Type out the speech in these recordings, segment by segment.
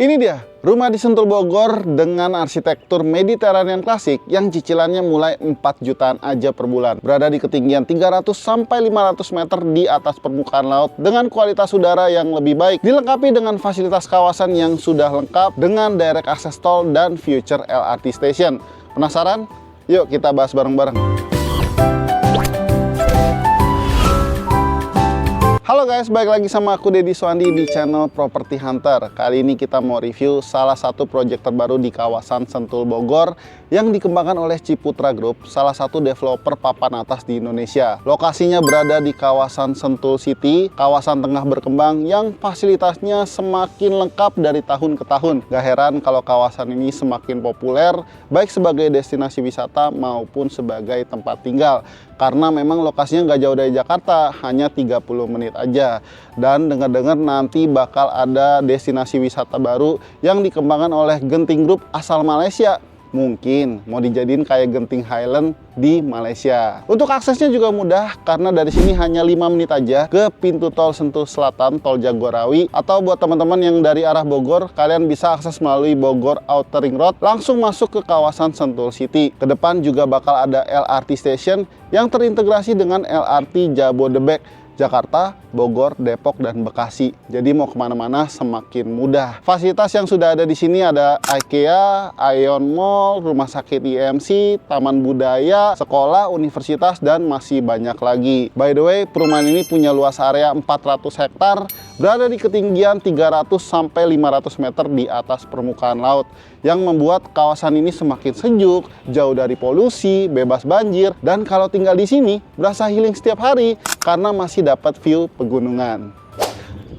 Ini dia, rumah di Sentul Bogor dengan arsitektur Mediterranean klasik yang cicilannya mulai 4 jutaan aja per bulan. Berada di ketinggian 300 sampai 500 meter di atas permukaan laut dengan kualitas udara yang lebih baik. Dilengkapi dengan fasilitas kawasan yang sudah lengkap dengan direct access tol dan future LRT station. Penasaran? Yuk kita bahas bareng-bareng. Halo guys, balik lagi sama aku Deddy Suwandi di channel Property Hunter. Kali ini kita mau review salah satu proyek terbaru di kawasan Sentul Bogor yang dikembangkan oleh Ciputra Group, salah satu developer papan atas di Indonesia. Lokasinya berada di kawasan Sentul City, kawasan tengah berkembang yang fasilitasnya semakin lengkap dari tahun ke tahun. Gak heran kalau kawasan ini semakin populer, baik sebagai destinasi wisata maupun sebagai tempat tinggal. Karena memang lokasinya nggak jauh dari Jakarta, hanya 30 menit aja. Dan dengar-dengar nanti bakal ada destinasi wisata baru yang dikembangkan oleh Genting Group asal Malaysia. Mungkin mau dijadiin kayak Genting Highland di Malaysia. Untuk aksesnya juga mudah karena dari sini hanya 5 menit aja ke pintu tol Sentul Selatan, tol Jagorawi. Atau buat teman-teman yang dari arah Bogor, kalian bisa akses melalui Bogor Outer Ring Road langsung masuk ke kawasan Sentul City. Kedepan juga bakal ada LRT station yang terintegrasi dengan LRT Jabodebek, Jakarta, Bogor, Depok, dan Bekasi. Jadi mau kemana-mana semakin mudah. Fasilitas yang sudah ada di sini ada IKEA, Aeon Mall, Rumah Sakit IMC, Taman Budaya, sekolah, universitas, dan masih banyak lagi. By the way, perumahan ini punya luas area 400 hektar, berada di ketinggian 300 sampai 500 meter di atas permukaan laut, yang membuat kawasan ini semakin sejuk, jauh dari polusi, bebas banjir, dan kalau tinggal di sini berasa healing setiap hari karena masih dapat view pegunungan.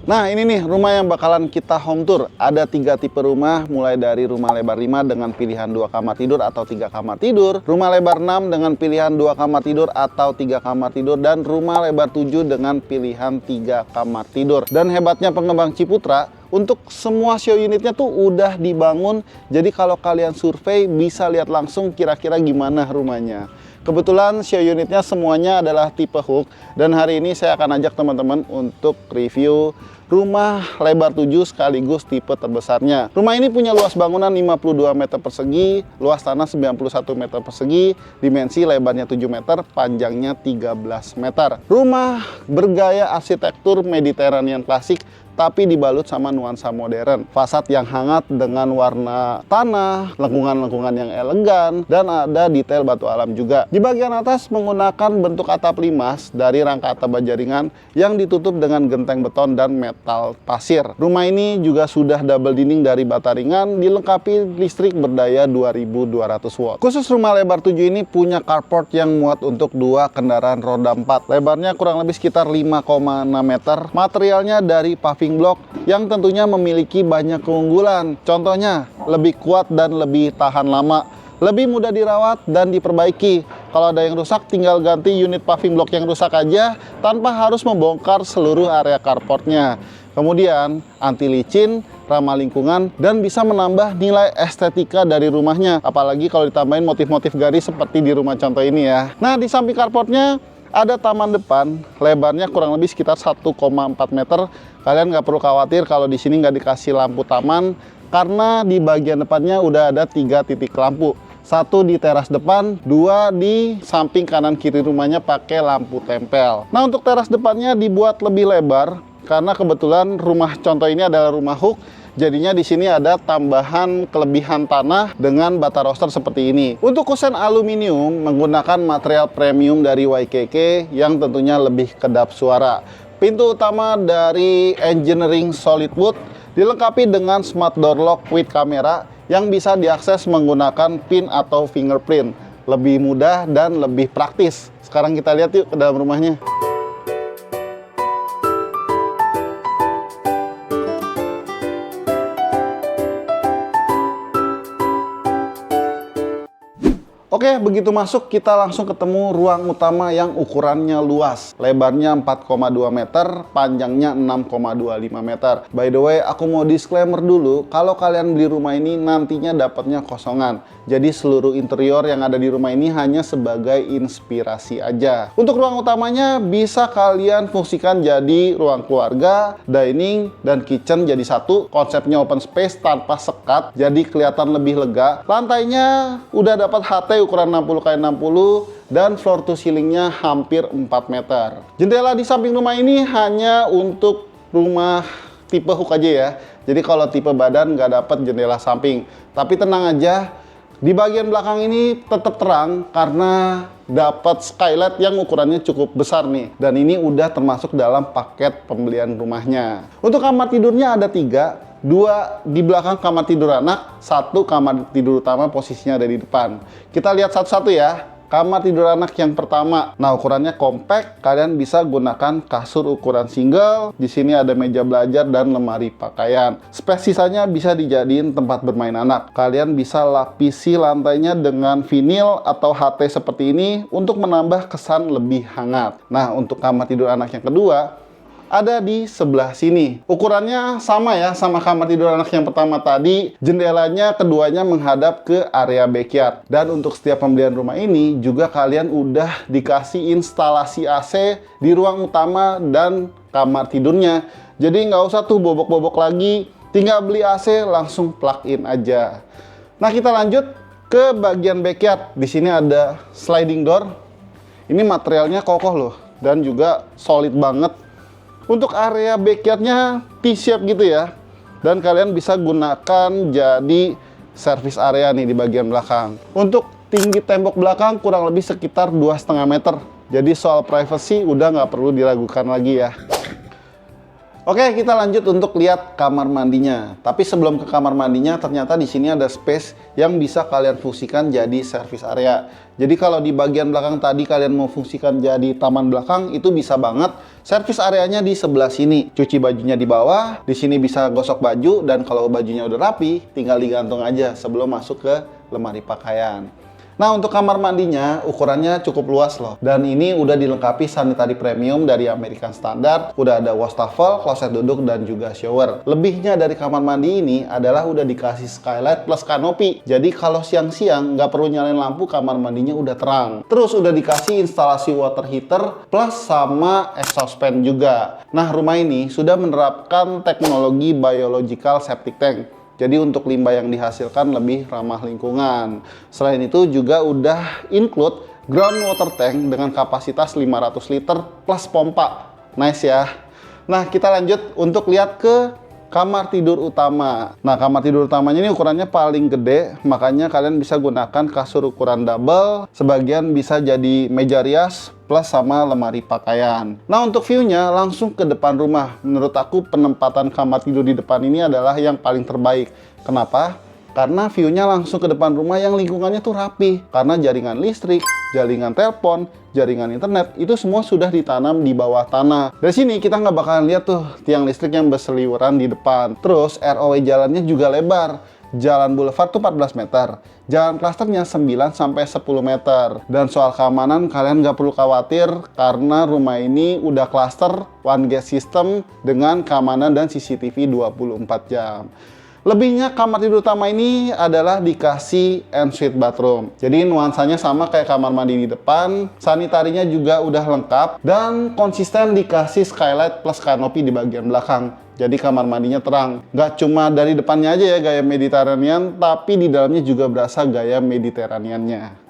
Nah ini nih rumah yang bakalan kita home tour. Ada 3 tipe rumah, mulai dari rumah lebar 5 dengan pilihan 2 kamar tidur atau 3 kamar tidur, rumah lebar 6 dengan pilihan 2 kamar tidur atau 3 kamar tidur, dan rumah lebar 7 dengan pilihan 3 kamar tidur. Dan hebatnya pengembang Ciputra, untuk semua show unitnya tuh udah dibangun, jadi kalau kalian survei bisa lihat langsung kira-kira gimana rumahnya. Kebetulan show unitnya semuanya adalah tipe hook, dan hari ini saya akan ajak teman-teman untuk review rumah lebar 7 sekaligus tipe terbesarnya. Rumah ini punya luas bangunan 52 meter persegi, luas tanah 91 meter persegi, dimensi lebarnya 7 meter, panjangnya 13 meter. Rumah bergaya arsitektur Mediterranean klasik, tapi dibalut sama nuansa modern. Fasad yang hangat dengan warna tanah, lengkungan-lengkungan yang elegan, dan ada detail batu alam juga. Di bagian atas menggunakan bentuk atap limas dari rangka atap bajaringan yang ditutup dengan genteng beton dan metal pasir. Rumah ini juga sudah double dinding dari bata ringan, dilengkapi listrik berdaya 2200 watt. Khusus rumah lebar 7 ini punya carport yang muat untuk 2 kendaraan roda 4. Lebarnya kurang lebih sekitar 5,6 meter. Materialnya dari paving block yang tentunya memiliki banyak keunggulan. Contohnya, lebih kuat dan lebih tahan lama, lebih mudah dirawat dan diperbaiki. Kalau ada yang rusak, tinggal ganti unit paving block yang rusak aja tanpa harus membongkar seluruh area carportnya. Kemudian, anti licin, ramah lingkungan, dan bisa menambah nilai estetika dari rumahnya. Apalagi kalau ditambahin motif-motif garis seperti di rumah contoh ini ya. Nah, di samping carportnya ada taman depan, lebarnya kurang lebih sekitar 1,4 meter. Kalian nggak perlu khawatir kalau di sini nggak dikasih lampu taman, karena di bagian depannya udah ada 3 titik lampu. 1 di teras depan, 2 di samping kanan kiri rumahnya pakai lampu tempel. Nah untuk teras depannya dibuat lebih lebar, karena kebetulan rumah contoh ini adalah rumah hook. Jadinya di sini ada tambahan kelebihan tanah dengan bata roster seperti ini. Untuk kusen aluminium menggunakan material premium dari YKK yang tentunya lebih kedap suara. Pintu utama dari Engineering Solid Wood dilengkapi dengan smart door lock with kamera yang bisa diakses menggunakan pin atau fingerprint. Lebih mudah dan lebih praktis. Sekarang kita lihat yuk ke dalam rumahnya. Oke, begitu masuk kita langsung ketemu ruang utama yang ukurannya luas. Lebarnya 4,2 meter, panjangnya 6,25 meter. By the way, aku mau disclaimer dulu, kalau kalian beli rumah ini nantinya dapatnya kosongan. Jadi seluruh interior yang ada di rumah ini hanya sebagai inspirasi aja. Untuk ruang utamanya bisa kalian fungsikan jadi ruang keluarga, dining, dan kitchen jadi satu. Konsepnya open space tanpa sekat, jadi kelihatan lebih lega. Lantainya udah dapat HT ukuran 60x60 dan floor to ceilingnya hampir 4 meter. Jendela di samping rumah ini hanya untuk rumah tipe hook aja ya. Jadi kalau tipe badan nggak dapat jendela samping. Tapi tenang aja, di bagian belakang ini tetap terang karena dapat skylight yang ukurannya cukup besar nih. Dan ini udah termasuk dalam paket pembelian rumahnya. Untuk kamar tidurnya ada 3. 2 di belakang kamar tidur anak, 1 kamar tidur utama posisinya ada di depan. Kita lihat satu-satu ya. Kamar tidur anak yang pertama, nah ukurannya compact, kalian bisa gunakan kasur ukuran single. Di sini ada meja belajar dan lemari pakaian. Space sisanya bisa dijadiin tempat bermain anak. Kalian bisa lapisi lantainya dengan vinil atau HT seperti ini untuk menambah kesan lebih hangat. Nah, untuk kamar tidur anak yang kedua, ada di sebelah sini. Ukurannya sama ya, sama kamar tidur anak yang pertama tadi. Jendelanya keduanya menghadap ke area backyard. Dan untuk setiap pembelian rumah ini juga kalian udah dikasih instalasi AC di ruang utama dan kamar tidurnya. Jadi nggak usah tuh bobok-bobok lagi, tinggal beli AC langsung plug in aja. Nah, kita lanjut ke bagian backyard. Di sini ada sliding door. Ini materialnya kokoh loh dan juga solid banget. Untuk area backyardnya T-shape gitu ya. Dan kalian bisa gunakan jadi service area nih di bagian belakang. Untuk tinggi tembok belakang kurang lebih sekitar 2,5 meter. Jadi soal privacy udah nggak perlu diragukan lagi ya. Oke, kita lanjut untuk lihat kamar mandinya. Tapi sebelum ke kamar mandinya, ternyata di sini ada space yang bisa kalian fungsikan jadi service area. Jadi kalau di bagian belakang tadi kalian mau fungsikan jadi taman belakang, itu bisa banget. Service areanya di sebelah sini. Cuci bajunya di bawah, di sini bisa gosok baju, dan kalau bajunya udah rapi, tinggal digantung aja sebelum masuk ke lemari pakaian. Nah, untuk kamar mandinya ukurannya cukup luas loh. Dan ini udah dilengkapi sanitary premium dari American Standard. Udah ada wastafel, kloset duduk, dan juga shower. Lebihnya dari kamar mandi ini adalah udah dikasih skylight plus kanopi. Jadi kalau siang-siang nggak perlu nyalain lampu, kamar mandinya udah terang. Terus udah dikasih instalasi water heater plus sama exhaust fan juga. Nah, rumah ini sudah menerapkan teknologi biological septic tank. Jadi untuk limbah yang dihasilkan lebih ramah lingkungan. Selain itu juga udah include groundwater tank dengan kapasitas 500 liter plus pompa. Nice ya. Nah, kita lanjut untuk lihat ke kamar tidur utama. Nah, kamar tidur utamanya ini ukurannya paling gede, makanya kalian bisa gunakan kasur ukuran double. Sebagian bisa jadi meja rias plus sama lemari pakaian. Nah, untuk view-nya langsung ke depan rumah. Menurut aku penempatan kamar tidur di depan ini adalah yang paling terbaik. Kenapa? Karena view-nya langsung ke depan rumah yang lingkungannya tuh rapi. Karena jaringan listrik, jaringan telepon, jaringan internet, itu semua sudah ditanam di bawah tanah. Dari sini kita nggak bakalan lihat tuh tiang listrik yang berseliweran di depan. Terus ROW jalannya juga lebar. Jalan boulevard tuh 14 meter. Jalan klasternya 9-10 meter. Dan soal keamanan kalian nggak perlu khawatir karena rumah ini udah klaster one gate system dengan keamanan dan CCTV 24 jam. Lebihnya kamar tidur utama ini adalah dikasih ensuite bathroom. Jadi nuansanya sama kayak kamar mandi di depan, sanitarinya juga udah lengkap, dan konsisten dikasih skylight plus kanopi di bagian belakang. Jadi kamar mandinya terang. Nggak cuma dari depannya aja ya gaya Mediterranean, tapi di dalamnya juga berasa gaya Mediterraneannya.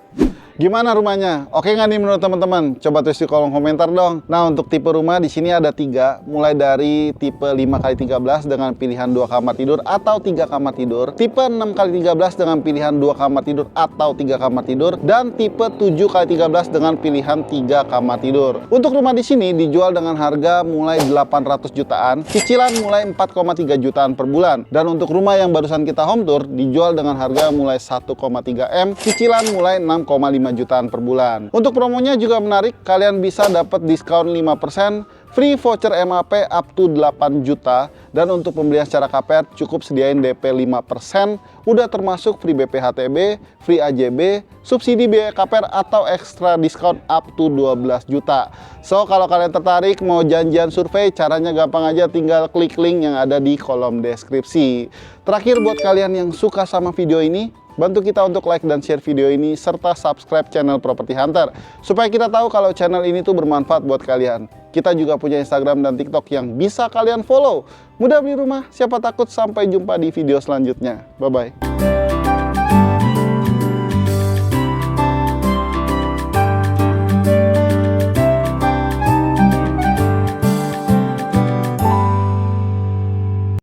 Gimana rumahnya? Oke nggak nih menurut teman-teman? Coba tulis di kolom komentar dong. Nah, untuk tipe rumah di sini ada 3, mulai dari tipe 5x13 dengan pilihan 2 kamar tidur atau 3 kamar tidur, tipe 6x13 dengan pilihan 2 kamar tidur atau 3 kamar tidur, dan tipe 7x13 dengan pilihan 3 kamar tidur. Untuk rumah di sini dijual dengan harga mulai 800 jutaan, cicilan mulai 4,3 jutaan per bulan. Dan untuk rumah yang barusan kita home tour dijual dengan harga mulai 1,3 M, cicilan mulai 6,5 jutaan per bulan. Untuk promonya juga menarik, kalian bisa dapat diskon 5%, free voucher MAP up to 8 juta, dan untuk pembelian secara KPR cukup sediain DP 5%, udah termasuk free BPHTB, free AJB, subsidi biaya KPR atau ekstra diskon up to 12 juta. So, kalau kalian tertarik mau janjian survei, caranya gampang aja, tinggal klik link yang ada di kolom deskripsi. Terakhir, buat kalian yang suka sama video ini, bantu kita untuk like dan share video ini, serta subscribe channel Property Hunter, supaya kita tahu kalau channel ini tuh bermanfaat buat kalian. Kita juga punya Instagram dan TikTok yang bisa kalian follow. Mudah beli rumah, siapa takut. Sampai jumpa di video selanjutnya. Bye-bye.